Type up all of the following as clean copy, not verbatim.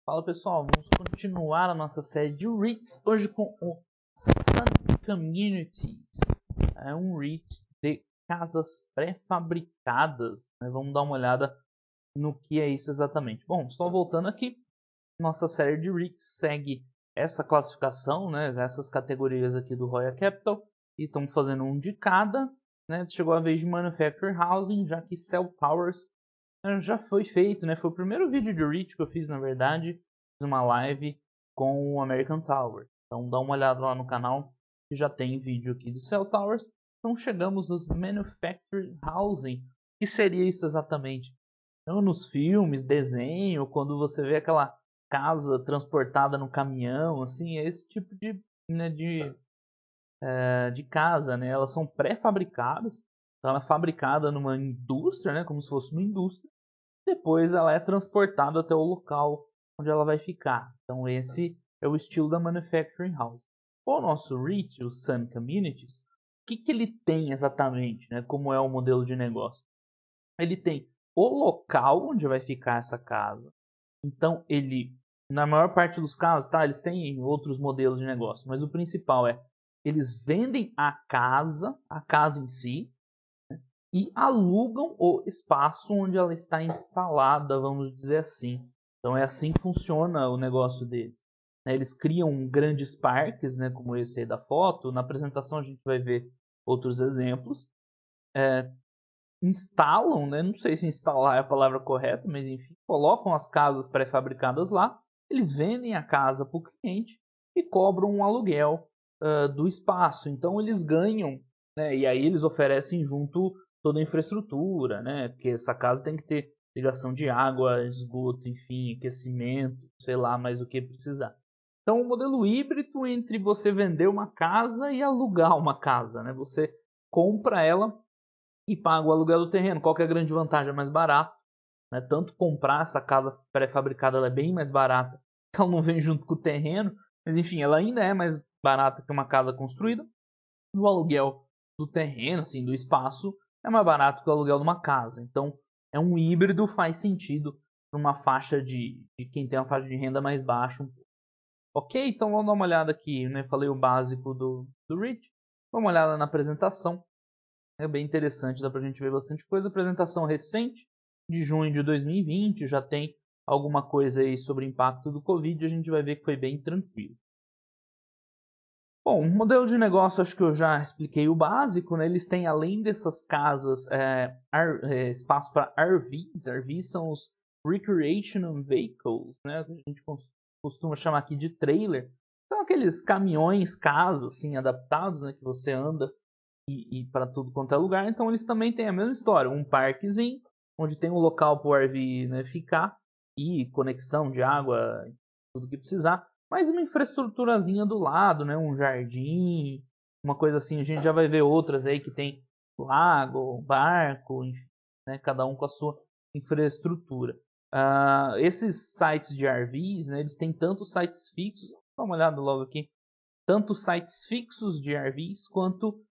Fala pessoal, vamos continuar a nossa série de REITs, hoje com o Sun Communities. É um REIT de casas pré-fabricadas, né? Vamos dar uma olhada no que é isso exatamente. Bom, só voltando aqui, nossa série de REITs segue essa classificação, né? Essas categorias aqui do Royal Capital, e estamos fazendo um de cada, né? Chegou a vez de Manufactured Housing, já que Cell Towers já foi feito, né? Foi o primeiro vídeo de REIT que eu fiz, na verdade. Fiz uma live com o American Tower. Então dá uma olhada lá no canal, que já tem vídeo aqui do Cell Towers. Então chegamos nos Manufactured Housing. O que seria isso exatamente? Então, nos filmes, desenho, quando você vê aquela casa transportada no caminhão, assim, é esse tipo de, né, de casa, né? Elas são pré-fabricadas. Então, ela é fabricada numa indústria, né? Como se fosse uma indústria. Depois ela é transportada até o local onde ela vai ficar. Então esse é o estilo da Manufacturing House. O nosso REIT, o Sun Communities, o que ele tem exatamente, né? Como é o modelo de negócio? Ele tem o local onde vai ficar essa casa. Então ele, na maior parte dos casos, tá? Eles têm outros modelos de negócio, mas o principal é eles vendem a casa em si, e alugam o espaço onde ela está instalada, vamos dizer assim. Então é assim que funciona o negócio deles. Eles criam grandes parques, né, como esse aí da foto. Na apresentação a gente vai ver outros exemplos. Instalam, né, não sei se instalar é a palavra correta, mas enfim, colocam as casas pré-fabricadas lá. Eles vendem a casa para o cliente e cobram um aluguel do espaço. Então eles ganham, né, e aí eles oferecem junto toda a infraestrutura, né? Porque essa casa tem que ter ligação de água, esgoto, enfim, aquecimento, sei lá, mais o que precisar. Então, o modelo híbrido entre você vender uma casa e alugar uma casa, né? Você compra ela e paga o aluguel do terreno. Qual que é a grande vantagem? É mais barato, né? Tanto comprar essa casa pré-fabricada, ela é bem mais barata, ela não vem junto com o terreno, mas enfim, ela ainda é mais barata que uma casa construída. O aluguel do terreno, assim, do espaço, é mais barato que o aluguel de uma casa. Então, é um híbrido, faz sentido para uma faixa de quem tem uma faixa de renda mais baixa. Ok, então vamos dar uma olhada aqui, né? Falei o básico do REIT. Vamos uma olhada na apresentação. É bem interessante, dá para a gente ver bastante coisa. Apresentação recente, de junho de 2020, já tem alguma coisa aí sobre o impacto do Covid. A gente vai ver que foi bem tranquilo. Bom, o modelo de negócio, acho que eu já expliquei o básico, né? Eles têm, além dessas casas, espaço para RVs. RVs são os Recreational Vehicles, né? Que a gente costuma chamar aqui de trailer. São aqueles caminhões, casas, assim, adaptados, né? Que você anda e para tudo quanto é lugar. Então, eles também têm a mesma história. Um parquezinho, onde tem um local para o RV, né, ficar, e conexão de água, tudo que precisar. Mas uma infraestruturazinha do lado, né? Um jardim, uma coisa assim. A gente já vai ver outras aí que tem lago, barco, enfim, né? Cada um com a sua infraestrutura. Esses sites de RVs, né? Eles têm tanto sites fixos, dá uma olhada logo aqui, tanto sites fixos de RVs quanto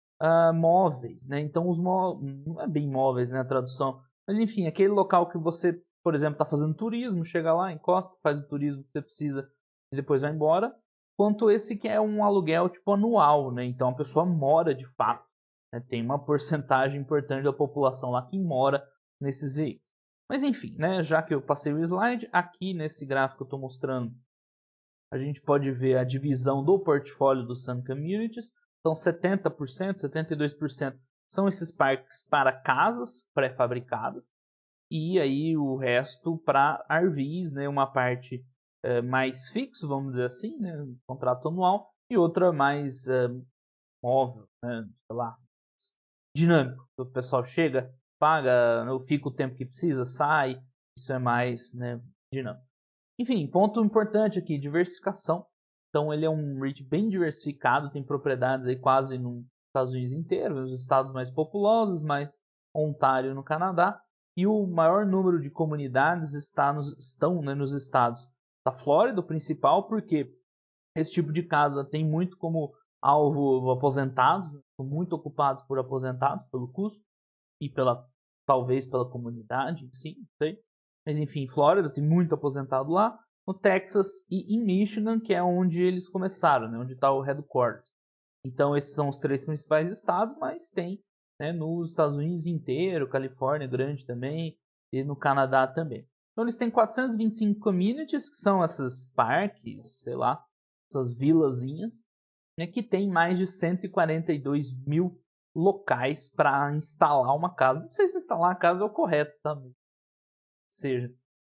móveis, né? Então não é bem móveis, né, a tradução, mas enfim, aquele local que você, por exemplo, está fazendo turismo, chega lá, encosta, faz o turismo que você precisa e depois vai embora, quanto esse que é um aluguel tipo anual, né? Então a pessoa mora de fato, né? Tem uma porcentagem importante da população lá que mora nesses veículos. Mas enfim, né? Já que eu passei o slide, aqui nesse gráfico eu estou mostrando, a gente pode ver a divisão do portfólio do Sun Communities. Então 70%, 72% são esses parques para casas pré-fabricadas, e aí o resto para RVs, né? Uma parte mais fixo, vamos dizer assim, né? Um contrato anual, e outra mais móvel, né? Sei lá, dinâmico. O pessoal chega, paga, eu fico o tempo que precisa, sai, isso é mais, né, dinâmico. Enfim, ponto importante aqui, diversificação. Então ele é um REIT bem diversificado, tem propriedades aí quase nos Estados Unidos inteiro, nos estados mais populosos, mais Ontário no Canadá, e o maior número de comunidades estão, né, nos estados da Flórida, o principal, porque esse tipo de casa tem muito como alvo aposentados, são muito ocupados por aposentados, pelo custo e talvez pela comunidade, sim, não sei. Mas enfim, Flórida tem muito aposentado lá. no Texas e em Michigan, que é onde eles começaram, né, onde está o headquarters. Então esses são os 3 principais estados, mas tem, né, nos Estados Unidos inteiro, Califórnia grande também, e no Canadá também. Então eles têm 425 communities, que são esses parques, sei lá, essas vilazinhas, né, que tem mais de 142 mil locais para instalar uma casa. Não sei se instalar a casa é o correto, tá? Ou seja,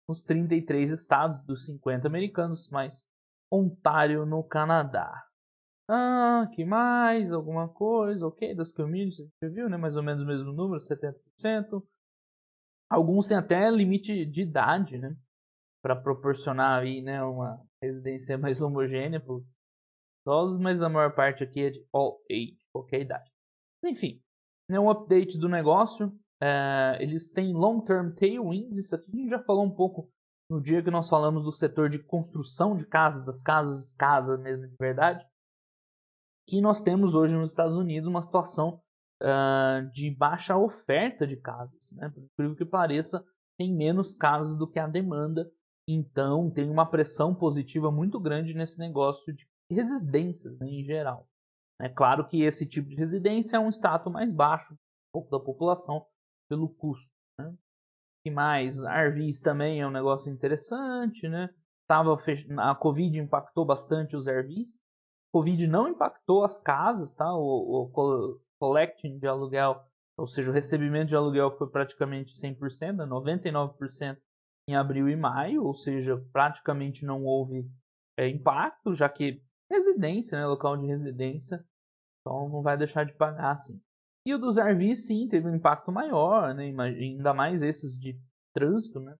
nos 33 estados dos 50 americanos, mais Ontário no Canadá. Que mais? Alguma coisa? Ok, das communities, a gente viu, né? Mais ou menos o mesmo número, 70%. Alguns têm até limite de idade, né? Para proporcionar aí, né, uma residência mais homogênea para os idosos, mas a maior parte aqui é de all age, qualquer idade. Enfim, né, um update do negócio. Eles têm long-term tailwinds, isso aqui a gente já falou um pouco no dia que nós falamos do setor de construção de casas, das casas mesmo de verdade, que nós temos hoje nos Estados Unidos uma situação de baixa oferta de casas, né? Por incrível que pareça, tem menos casas do que a demanda, então tem uma pressão positiva muito grande nesse negócio de residências, né, em geral. É claro que esse tipo de residência é um status mais baixo, um pouco da população, pelo custo, né? E mais, RVs também é um negócio interessante, né? A Covid impactou bastante os RVs. Covid não impactou as casas, tá? O collecting de aluguel, ou seja, o recebimento de aluguel foi praticamente 100%, 99% em abril e maio, ou seja, praticamente não houve impacto, já que residência, né, local de residência, então não vai deixar de pagar assim. E o dos RVs, sim, teve um impacto maior, né, ainda mais esses de trânsito, né,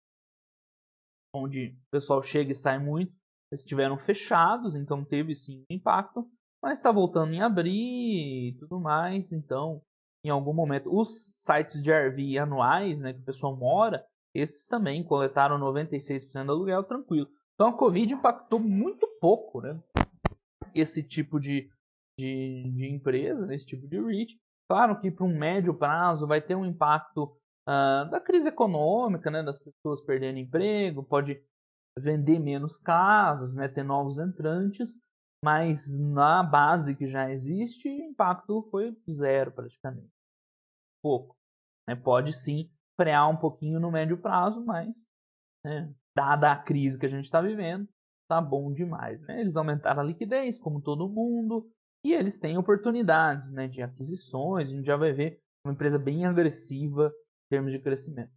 onde o pessoal chega e sai muito. Eles estiveram fechados, então teve sim um impacto, mas está voltando em abrir e tudo mais, então em algum momento os sites de RV anuais, né, que o pessoal mora, esses também coletaram 96% do aluguel tranquilo. Então a Covid impactou muito pouco, né, esse tipo de empresa, esse tipo de REIT. Claro que para um médio prazo vai ter um impacto da crise econômica, né, das pessoas perdendo emprego, pode vender menos casas, né, ter novos entrantes, mas na base que já existe, o impacto foi zero praticamente. Pouco. Né? Pode sim frear um pouquinho no médio prazo, mas né, dada a crise que a gente está vivendo, tá bom demais. Né? Eles aumentaram a liquidez, como todo mundo, e eles têm oportunidades, né, de aquisições. A gente já vai ver uma empresa bem agressiva em termos de crescimento.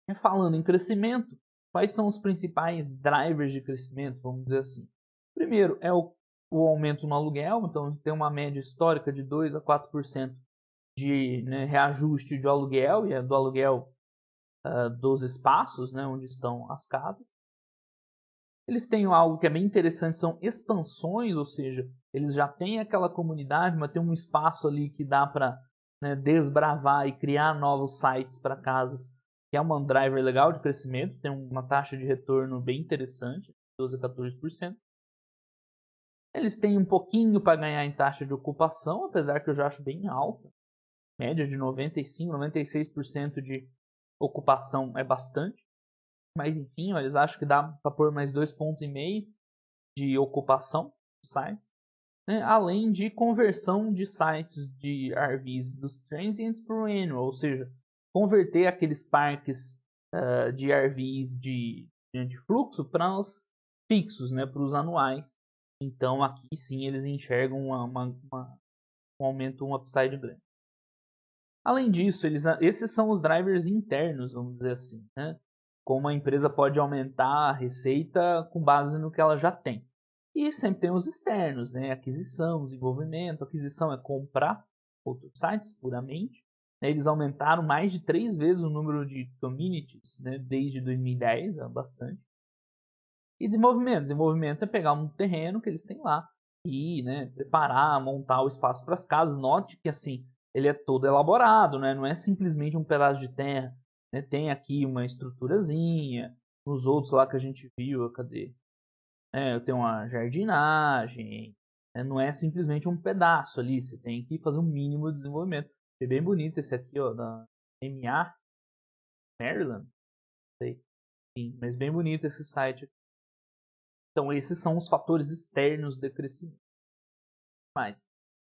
E falando em crescimento, quais são os principais drivers de crescimento, vamos dizer assim? Primeiro é o aumento no aluguel, então tem uma média histórica de 2 a 4% de, né, reajuste de aluguel, e é do aluguel dos espaços, né, onde estão as casas. Eles têm algo que é bem interessante, são expansões, ou seja, eles já têm aquela comunidade, mas tem um espaço ali que dá para, né, desbravar e criar novos sites para casas, que é uma driver legal de crescimento, tem uma taxa de retorno bem interessante, 12 a 14%. Eles têm um pouquinho para ganhar em taxa de ocupação, apesar que eu já acho bem alta. Média de 95, 96% de ocupação é bastante. Mas enfim, eles acham que dá para pôr mais 2,5 pontos de ocupação no site, né? Além de conversão de sites de RVs dos transients para o annual, ou seja, converter aqueles parques de RVs de fluxo para os fixos, né, para os anuais. Então aqui sim eles enxergam um aumento, um upside grande. Além disso, esses são os drivers internos, vamos dizer assim, né? Como a empresa pode aumentar a receita com base no que ela já tem. E sempre tem os externos, né? Aquisição, desenvolvimento. Aquisição é comprar outros sites puramente. Eles aumentaram mais de 3 vezes o número de communities, né, desde 2010, é bastante. E desenvolvimento. Desenvolvimento é pegar um terreno que eles têm lá e, né, preparar, montar o espaço para as casas. Note que assim, ele é todo elaborado, né? Não é simplesmente um pedaço de terra. Né? Tem aqui uma estruturazinha, nos outros lá que a gente viu, cadê? Tem uma jardinagem, né? Não é simplesmente um pedaço ali, você tem que fazer um mínimo de desenvolvimento. É bem bonito esse aqui, ó, da MA, Maryland, sei. Sim, mas bem bonito esse site. Então esses são os fatores externos de crescimento. Mas,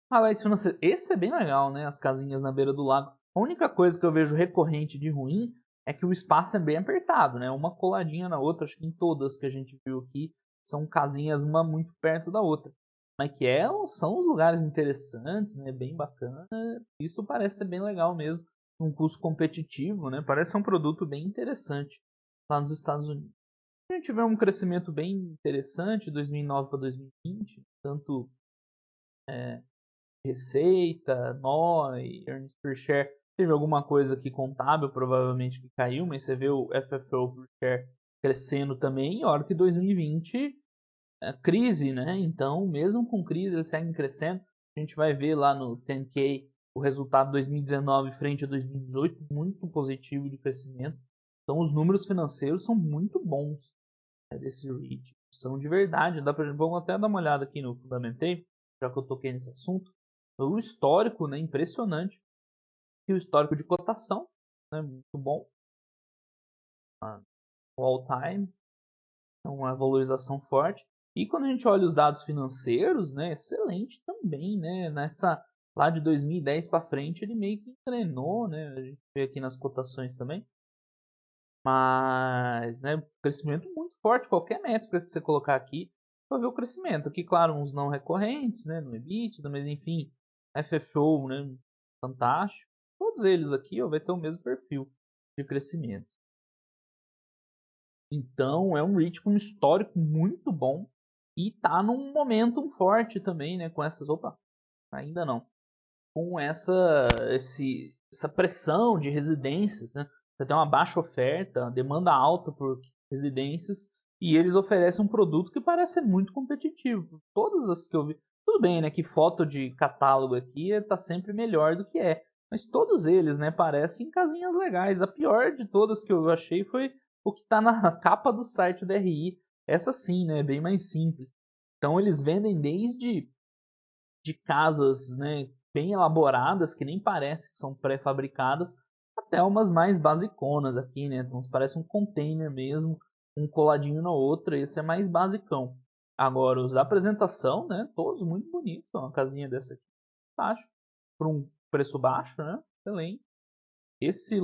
highlights financeiros, esse é bem legal, né? As casinhas na beira do lago. A única coisa que eu vejo recorrente de ruim é que o espaço é bem apertado, né? Uma coladinha na outra, acho que em todas que a gente viu aqui, são casinhas uma muito perto da outra. Mas que são os lugares interessantes, né? Bem bacana. Isso parece ser bem legal mesmo. Um custo competitivo, né? Parece ser um produto bem interessante lá nos Estados Unidos. A gente vê um crescimento bem interessante de 2009 para 2020, tanto receita, NOI, earnings per share. Teve alguma coisa aqui contábil, provavelmente, que caiu, mas você vê o FFO per share crescendo também. E olha que 2020 é crise, né? Então, mesmo com crise, eles seguem crescendo. A gente vai ver lá no 10K o resultado de 2019 frente a 2018, muito positivo de crescimento. Então, os números financeiros são muito bons, né, desse REIT. São de verdade. Vamos até dar uma olhada aqui no Fundamentei, já que eu toquei nesse assunto. O histórico, né, impressionante. E o histórico de cotação, né, muito bom. O all time, uma valorização forte. E quando a gente olha os dados financeiros, né, excelente também, né, lá de 2010 para frente ele meio que engrenou, né, a gente vê aqui nas cotações também. Mas, né, crescimento muito forte, qualquer métrica que você colocar aqui, vai ver o crescimento. Aqui, claro, uns não recorrentes, né, no EBITDA, mas enfim, FFO, né, fantástico. Todos eles aqui vai ter o mesmo perfil de crescimento. Então, é um REIT com um histórico muito bom e tá num momento forte também, né, com essas... Opa, ainda não. Com essa pressão de residências, né? Você tem uma baixa oferta, demanda alta por residências e eles oferecem um produto que parece ser muito competitivo. Todas as que eu vi, tudo bem, né, que foto de catálogo aqui tá sempre melhor do que mas todos eles, né, parecem casinhas legais. A pior de todas que eu achei foi o que tá na capa do site do RI. Essa sim, né, bem mais simples. Então eles vendem desde de casas, né, bem elaboradas, que nem parece que são pré-fabricadas, até umas mais basiconas aqui, né? Então, parece um container mesmo, um coladinho na outra, esse é mais basicão. Agora, os da apresentação, né, todos muito bonitos, uma casinha dessa aqui, fantástico, por um preço baixo, né, excelente. Esse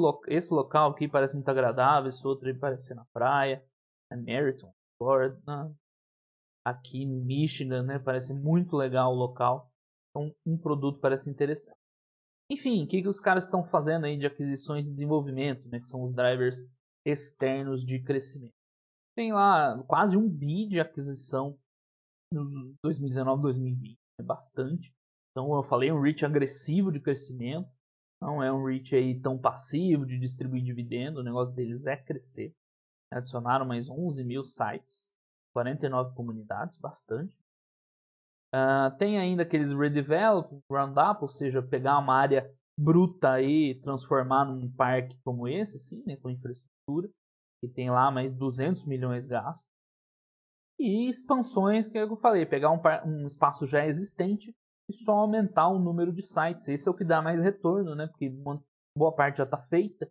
local aqui parece muito agradável, esse outro aí parece ser na praia, é Meriton, Florida, aqui em Michigan, né, parece muito legal o local. Então, um produto parece interessante. Enfim, o que os caras estão fazendo aí de aquisições e desenvolvimento, né, que são os drivers externos de crescimento. Tem lá quase 1 bi de aquisição nos 2019, 2020, é bastante. Então, eu falei, um REIT agressivo de crescimento, não é um REIT aí tão passivo de distribuir dividendo, o negócio deles é crescer. Adicionaram mais 11 mil sites, 49 comunidades, bastante. Tem ainda aqueles redevelop, roundup, ou seja, pegar uma área bruta e transformar num parque como esse, assim, né, com infraestrutura, que tem lá mais 200 milhões gastos. E expansões, que eu falei, pegar um espaço já existente e só aumentar o número de sites. Esse é o que dá mais retorno, né, porque uma boa parte já está feita,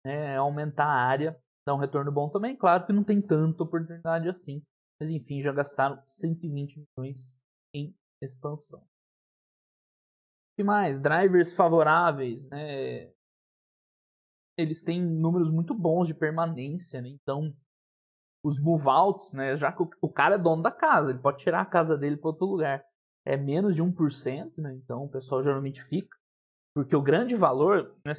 né, aumentar a área dá um retorno bom também. Claro que não tem tanta oportunidade assim, mas enfim, já gastaram 120 milhões em expansão. O que mais? Drivers favoráveis, né? Eles têm números muito bons de permanência, né? Então, os move-outs, né? Já que o cara é dono da casa, ele pode tirar a casa dele para outro lugar. É menos de 1%, né? Então, o pessoal geralmente fica. Porque o grande valor, né,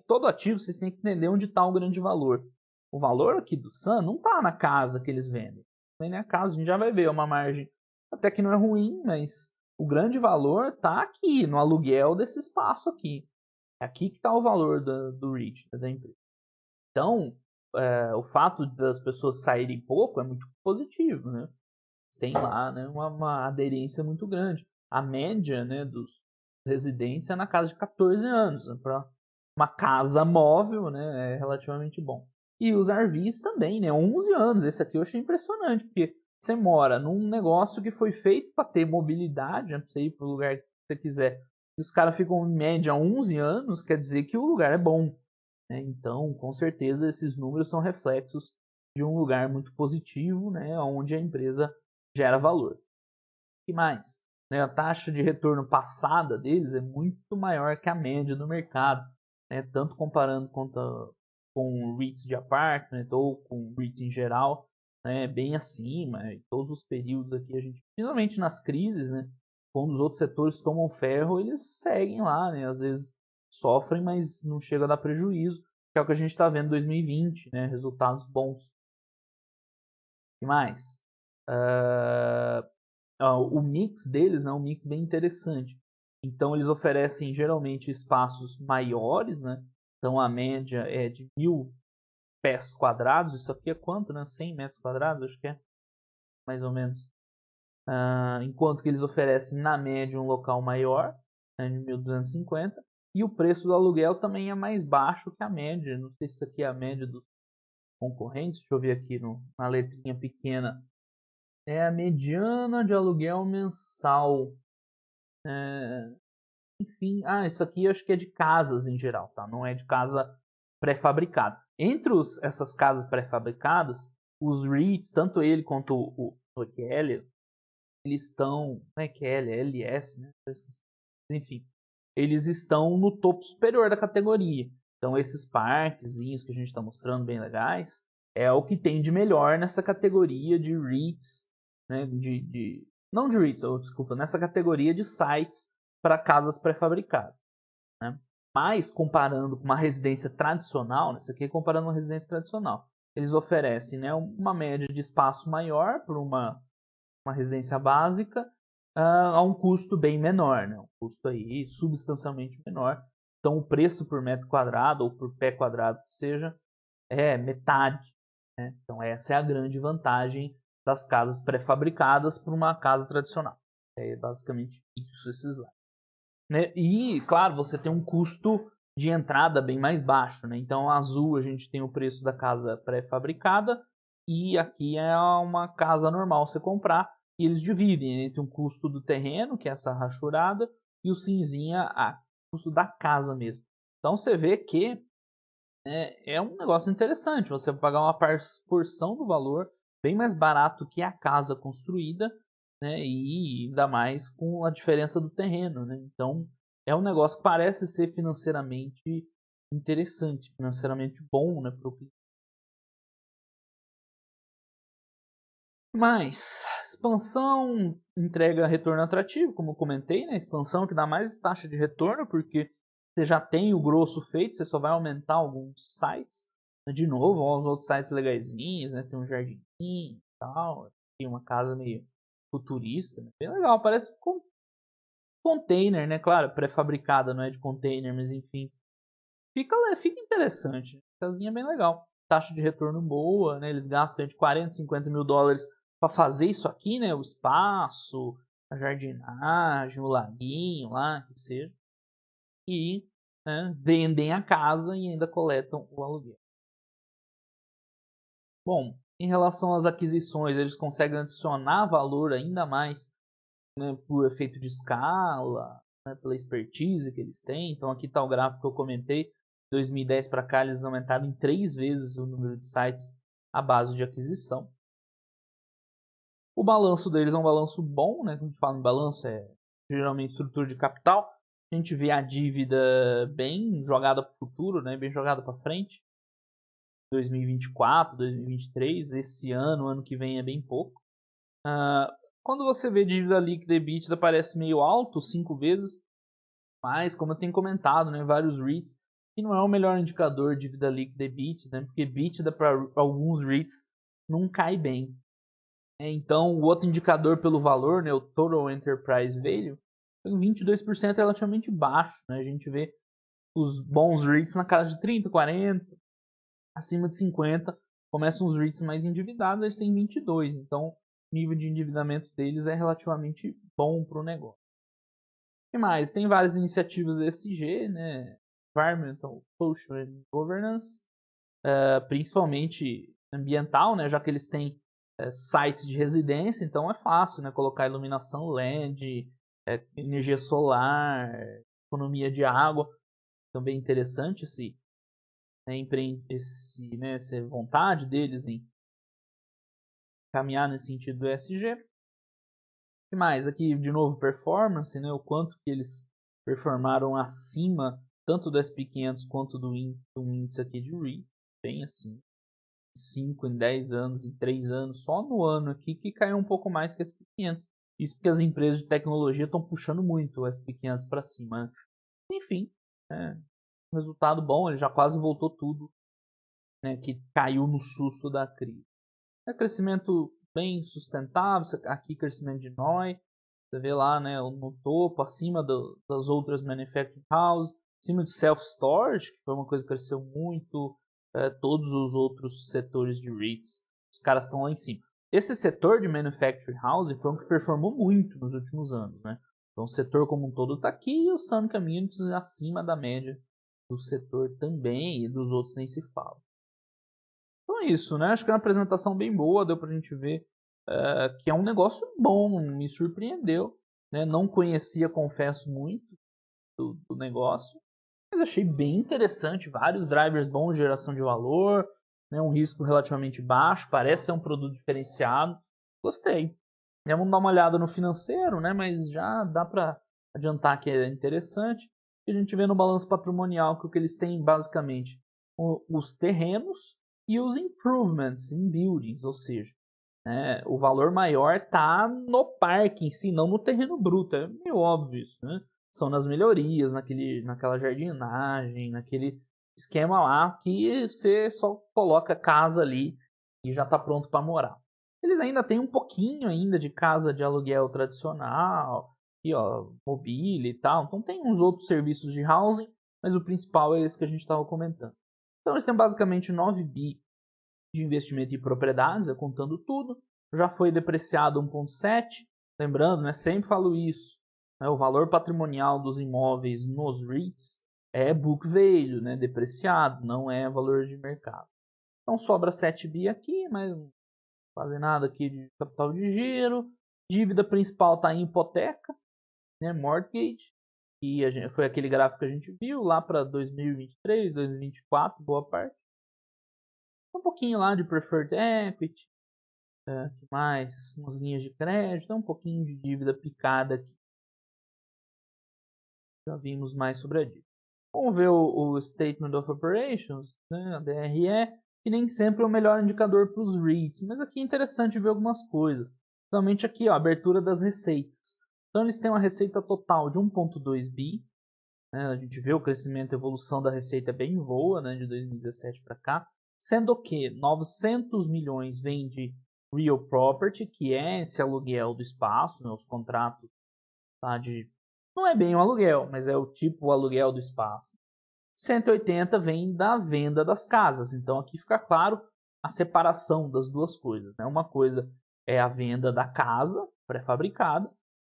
todo ativo, vocês têm que entender onde está o grande valor. O valor aqui do Sun não está na casa que eles vendem. Nem na casa, a gente já vai ver uma margem até que não é ruim, mas o grande valor está aqui, no aluguel desse espaço aqui. É aqui que está o valor do REIT, da empresa. Então, o fato das pessoas saírem pouco é muito positivo, né? Tem lá, né, uma aderência muito grande. A média, né, dos residentes é na casa de 14 anos. Né? Para uma casa móvel, né, é relativamente bom. E os RVs também, né, 11 anos. Esse aqui eu achei impressionante, porque você mora num negócio que foi feito para ter mobilidade, né, para você ir para o lugar que você quiser. E os caras ficam em média 11 anos, quer dizer que o lugar é bom. Né? Então, com certeza, esses números são reflexos de um lugar muito positivo, né, onde a empresa gera valor. O que mais? Né, a taxa de retorno passada deles é muito maior que a média do mercado, né, tanto comparando com REITs de apartment ou com REITs em geral, né, bem acima. Em todos os períodos aqui, principalmente nas crises, né, quando os outros setores tomam ferro, eles seguem lá, né, às vezes sofrem, mas não chega a dar prejuízo, que é o que a gente está vendo em 2020, né, resultados bons. E mais? O mix deles é um mix bem interessante. Então, eles oferecem geralmente espaços maiores, né? Então, a média é de 1.000 pés quadrados. Isso aqui é quanto, né? 100 metros quadrados, acho que é, mais ou menos. Enquanto que eles oferecem, na média, um local maior, né, de 1.250. E o preço do aluguel também é mais baixo que a média. Não sei se isso aqui é a média dos concorrentes. Deixa eu ver aqui na letrinha pequena. É a mediana de aluguel mensal. Enfim, isso aqui eu acho que é de casas em geral, tá? Não é de casa pré-fabricada. Entre essas casas pré-fabricadas, os REITs, tanto ele quanto o EQL, eles estão... Não é EQL, é LS, né? Enfim, eles estão no topo superior da categoria. Então, esses parquezinhos que a gente está mostrando, bem legais, é o que tem de melhor nessa categoria de REITs, né? Não de REITs, desculpa, nessa categoria de sites para casas pré-fabricadas, né? Mas, comparando com uma residência tradicional, isso aqui é comparando uma residência tradicional, eles oferecem, né, uma média de espaço maior para uma residência básica, a um custo bem menor, né? Um custo aí substancialmente menor. Então, o preço por metro quadrado ou por pé quadrado que seja é metade, né? Então, essa é a grande vantagem das casas pré-fabricadas para uma casa tradicional. É basicamente isso, esses lá. Né? E, claro, você tem um custo de entrada bem mais baixo, né? Então, azul a gente tem o preço da casa pré-fabricada e aqui é uma casa normal você comprar e eles dividem entre um custo do terreno, que é essa rachurada, e o cinzinha, custo da casa mesmo. Então, você vê que é um negócio interessante, você pagar uma porção do valor bem mais barato que a casa construída, né, e ainda mais com a diferença do terreno, né? Então, é um negócio que parece ser financeiramente interessante, financeiramente bom, né, para o cliente. Mas, expansão entrega retorno atrativo, como eu comentei, né? Expansão que dá mais taxa de retorno, porque você já tem o grosso feito, você só vai aumentar alguns sites. De novo, os outros sites legaisinhos, né? Tem um jardim e tal, tem uma casa meio futurista, né? Bem legal, parece container, né? Claro, pré-fabricada, não é de container, mas enfim. Fica interessante. Casinha bem legal. Taxa de retorno boa, né? Eles gastam de 40, 50 mil dólares para fazer isso aqui, né? O espaço, a jardinagem, o laguinho lá, que seja. E, né, vendem a casa e ainda coletam o aluguel. Bom, em relação às aquisições, eles conseguem adicionar valor ainda mais, né, por efeito de escala, né, pela expertise que eles têm. Então aqui está o gráfico que eu comentei. 2010 para cá eles aumentaram em 3 vezes o número de sites à base de aquisição. O balanço deles é um balanço bom, né? Quando a gente fala em balanço, é geralmente estrutura de capital. A gente vê a dívida bem jogada para o futuro, né? Bem jogada para frente. 2024, 2023, esse ano que vem é bem pouco. Quando você vê dívida líquida e EBITDA parece meio alto, 5 vezes, mas como eu tenho comentado, né, vários REITs, que não é o melhor indicador de dívida líquida e EBITDA, né, porque EBITDA para alguns REITs não cai bem. Então, o outro indicador pelo valor, né, o Total Enterprise Value, tem 22% relativamente baixo. Né? A gente vê os bons REITs na casa de 30, 40, acima de 50. Começam os REITs mais endividados, eles têm 22. Então, o nível de endividamento deles é relativamente bom para o negócio. O que mais? Tem várias iniciativas ESG, né? Environmental, Social and Governance, principalmente ambiental, né? Já que eles têm sites de residência, então é fácil, né? Colocar iluminação LED, energia solar, economia de água. Também interessante essa vontade deles em caminhar nesse sentido do ESG. E mais, aqui de novo performance, né? O quanto que eles performaram acima tanto do SP500 quanto do índice aqui de REIT, bem assim, 5 em 10 anos, em 3 anos, só no ano aqui que caiu um pouco mais que o SP500. Isso porque as empresas de tecnologia estão puxando muito o SP500 para cima, né? Enfim, um resultado bom, ele já quase voltou tudo, né, que caiu no susto da crise. Crescimento bem sustentável, aqui crescimento de NOI, você vê lá, né, no topo, acima das outras manufacturing houses, acima de self-storage, que foi uma coisa que cresceu muito, todos os outros setores de REITs, os caras estão lá em cima. Esse setor de manufacturing housing foi um que performou muito nos últimos anos, né? Então o setor como um todo está aqui e o Sun Communities acima da média do setor também e dos outros nem se fala. Então é isso, né? Acho que é uma apresentação bem boa, deu pra gente ver que é um negócio bom, me surpreendeu, né? Não conhecia, confesso, muito do negócio, mas achei bem interessante, vários drivers bons, geração de valor, né? Um risco relativamente baixo, parece ser um produto diferenciado, gostei. Vamos dar uma olhada no financeiro, né? Mas já dá para adiantar que é interessante. A gente vê no balanço patrimonial que o que eles têm basicamente os terrenos e os improvements em buildings, ou seja, o valor maior está no parque em si, não no terreno bruto. É meio óbvio isso, né? São nas melhorias, naquela jardinagem, naquele esquema lá que você só coloca casa ali e já está pronto para morar. Eles ainda têm um pouquinho ainda de casa de aluguel tradicional, aqui, ó, mobília e tal. Então tem uns outros serviços de housing, mas o principal é esse que a gente estava comentando. Então eles têm basicamente 9 bi de investimento em propriedades, contando tudo. Já foi depreciado 1,7. Lembrando, né, sempre falo isso, né, o valor patrimonial dos imóveis nos REITs é book value, né, depreciado, não é valor de mercado. Então sobra 7 bi aqui, mas não fazer nada aqui de capital de giro. Dívida principal está em hipoteca, né, mortgage, e foi aquele gráfico que a gente viu lá para 2023, 2024, boa parte. Um pouquinho lá de preferred equity, que mais? Umas linhas de crédito, um pouquinho de dívida picada aqui. Já vimos mais sobre a dívida. Vamos ver o Statement of Operations, né, a DRE, que nem sempre é o melhor indicador para os REITs, mas aqui é interessante ver algumas coisas. Principalmente aqui, ó, a abertura das receitas. Então eles têm uma receita total de 1,2 bi. Né, a gente vê o crescimento e evolução da receita bem boa, né, de 2017 para cá. Sendo que 900 milhões vem de Real Property, que é esse aluguel do espaço, né, os contratos, tá, não é bem um aluguel, mas é o tipo aluguel do espaço. 180 vem da venda das casas. Então aqui fica claro a separação das duas coisas, né? Uma coisa é a venda da casa pré-fabricada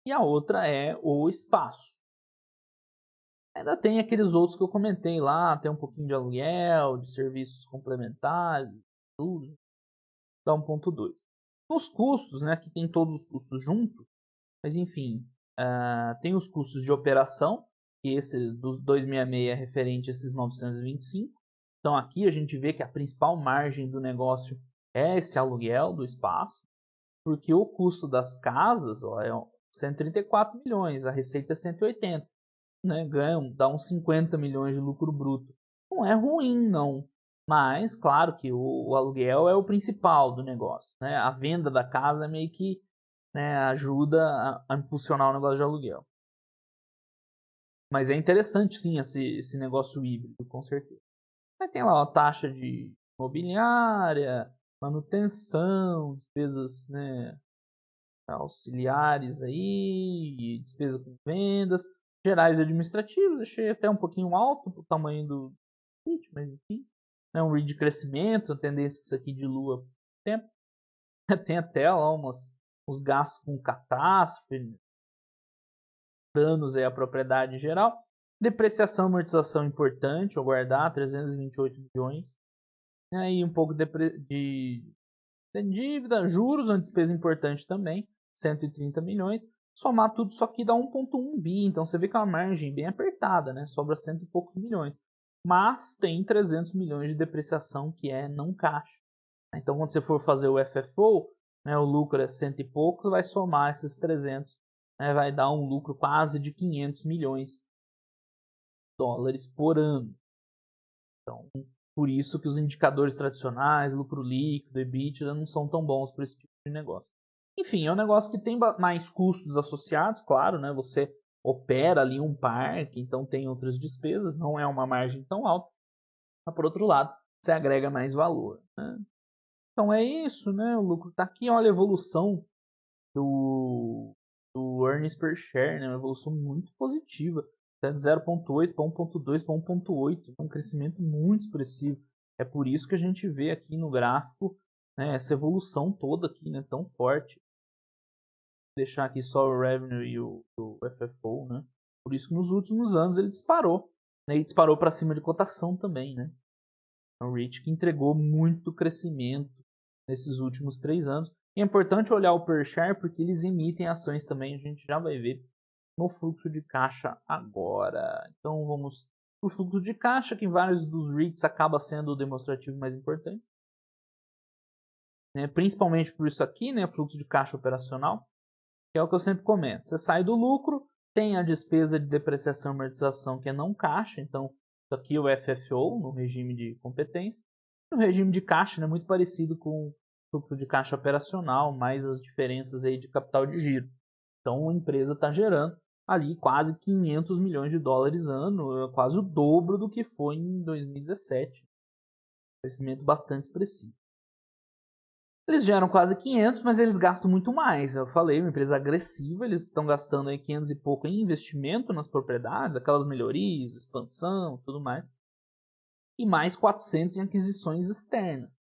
e a outra é o espaço. Ainda tem aqueles outros que eu comentei lá, tem um pouquinho de aluguel, de serviços complementares, tudo. Dá 1,2. Nos custos, né, que tem todos os custos juntos, mas enfim, tem os custos de operação, que esse dos 266 é referente a esses 925. Então aqui a gente vê que a principal margem do negócio é esse aluguel do espaço, porque o custo das casas, ó, é 134 milhões, a receita é 180, né? Dá uns 50 milhões de lucro bruto. Não é ruim, não. Mas, claro que o aluguel é o principal do negócio, né? A venda da casa é meio que, né, ajuda a impulsionar o negócio de aluguel. Mas é interessante, sim, esse negócio híbrido, com certeza. Aí tem lá a taxa de imobiliária, manutenção, despesas, né, auxiliares aí, despesa com vendas, gerais e administrativos. Achei até um pouquinho alto para o tamanho do REIT, mas enfim. É um REIT de crescimento, a tendência que isso aqui dilua por tempo. Tem até lá uns gastos com catástrofe, danos aí à propriedade em geral. Depreciação e amortização importante, ou guardar, 328 milhões. E aí um pouco de dívida, juros, uma despesa importante também, 130 milhões. Somar tudo isso aqui dá 1,1 bi, então você vê que é uma margem bem apertada, né? Sobra cento e poucos milhões. Mas tem 300 milhões de depreciação que é não caixa. Então quando você for fazer o FFO, né, o lucro é 100 e pouco, vai somar esses 300, né, vai dar um lucro quase de 500 milhões de dólares por ano. Então, por isso que os indicadores tradicionais, lucro líquido, EBITDA, não são tão bons para esse tipo de negócio. Enfim, é um negócio que tem mais custos associados, claro, né? Você opera ali um parque, então tem outras despesas, não é uma margem tão alta. Mas, por outro lado, você agrega mais valor, né? Então é isso, né? O lucro está aqui, olha a evolução do earnings per share, né? Uma evolução muito positiva. Até de 0,8 para 1,2 para 1,8. Um crescimento muito expressivo. É por isso que a gente vê aqui no gráfico, né, essa evolução toda aqui, né, tão forte. Vou deixar aqui só o revenue e o FFO, né? Por isso que nos últimos anos ele disparou, né? E disparou para cima de cotação também, né? É um REIT que entregou muito crescimento nesses últimos 3 anos. E é importante olhar o per share porque eles emitem ações também, a gente já vai ver no fluxo de caixa agora. Então vamos para o fluxo de caixa, que em vários dos REITs acaba sendo o demonstrativo mais importante. Né? Principalmente por isso aqui, né? Fluxo de caixa operacional, que é o que eu sempre comento. Você sai do lucro, tem a despesa de depreciação e amortização que é não caixa, então isso aqui é o FFO no regime de competência. No regime de caixa, né, muito parecido com o fluxo de caixa operacional, mais as diferenças aí de capital de giro. Então a empresa está gerando ali quase 500 milhões de dólares ano, quase o dobro do que foi em 2017. Crescimento bastante expressivo. Eles geram quase 500, mas eles gastam muito mais. Eu falei, uma empresa agressiva, eles estão gastando aí 500 e pouco em investimento nas propriedades, aquelas melhorias, expansão, tudo mais. E mais 400 em aquisições externas.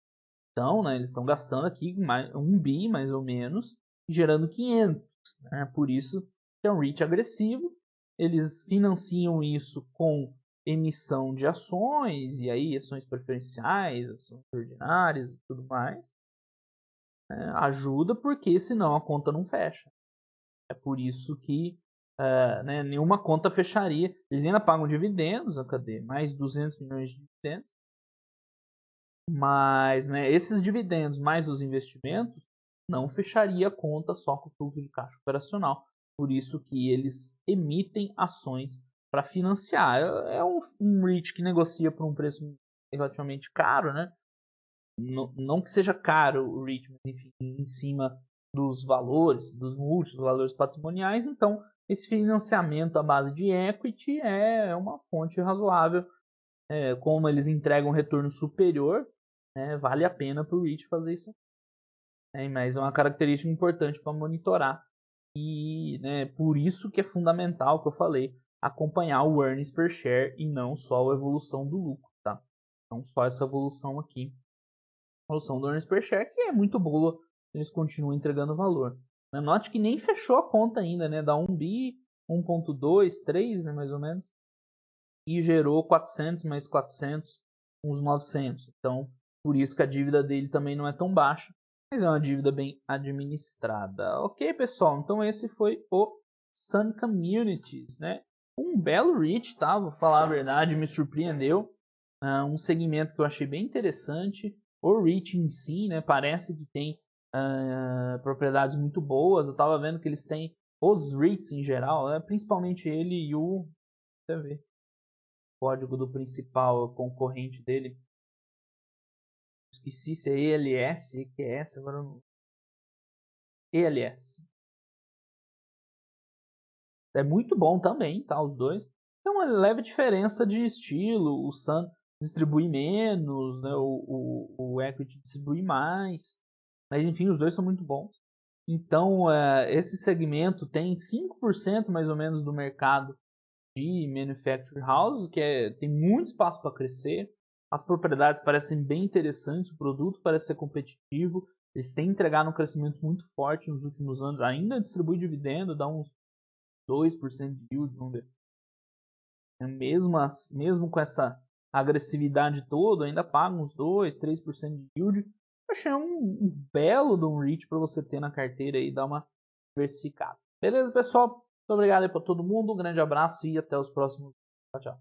Então, né, eles estão gastando aqui 1 bi, mais ou menos, e gerando 500. Né? Por isso que é um REIT agressivo. Eles financiam isso com emissão de ações, e aí ações preferenciais, ações ordinárias e tudo mais. Ajuda porque senão a conta não fecha. É por isso que né, nenhuma conta fecharia. Eles ainda pagam dividendos, cadê? Mais 200 milhões de dividendos. Mas né, esses dividendos mais os investimentos não fecharia a conta só com o fluxo de caixa operacional. Por isso que eles emitem ações para financiar. É um REIT que negocia por um preço relativamente caro, né? Não que seja caro o REIT, mas enfim, em cima dos valores, dos múltiplos valores patrimoniais. Então, esse financiamento à base de equity é uma fonte razoável. Como eles entregam um retorno superior, né, vale a pena para o REIT fazer isso. Mas é uma característica importante para monitorar. E né, por isso que é fundamental, que eu falei, acompanhar o earnings per share e não só a evolução do lucro. Tá? Não só essa evolução aqui. A evolução do earnings per share, que é muito boa, eles continuam entregando valor. Note que nem fechou a conta ainda, né? Dá 1 bi, 1.2, 3, né, mais ou menos. E gerou 400 mais 400, uns 900. Então, por isso que a dívida dele também não é tão baixa, mas é uma dívida bem administrada. Ok, pessoal? Então esse foi o Sun Communities, né? Um belo REIT, tá? Vou falar a verdade, me surpreendeu. Um segmento que eu achei bem interessante. O REIT em si, né? Parece que tem propriedades muito boas. Eu estava vendo que eles têm os REITs em geral, né? Principalmente ele e o... Deixa eu ver. O código do principal concorrente dele. Esqueci se é ELS, EQS, agora não... ELS. É muito bom também, tá? Os dois. Tem uma leve diferença de estilo. O Sun distribui menos, né? O Equity distribui mais. Mas enfim, os dois são muito bons. Então, esse segmento tem 5% mais ou menos do mercado de manufacturing house, que tem muito espaço para crescer. As propriedades parecem bem interessantes, o produto parece ser competitivo. Eles têm entregado um crescimento muito forte nos últimos anos. Ainda distribui dividendo, dá uns 2% de yield, vamos ver. Mesmo com essa agressividade toda, ainda paga uns 2, 3% de yield. Eu achei um belo de um REIT para você ter na carteira e dar uma diversificada. Beleza, pessoal? Muito obrigado aí para todo mundo. Um grande abraço e até os próximos. Tchau, tchau.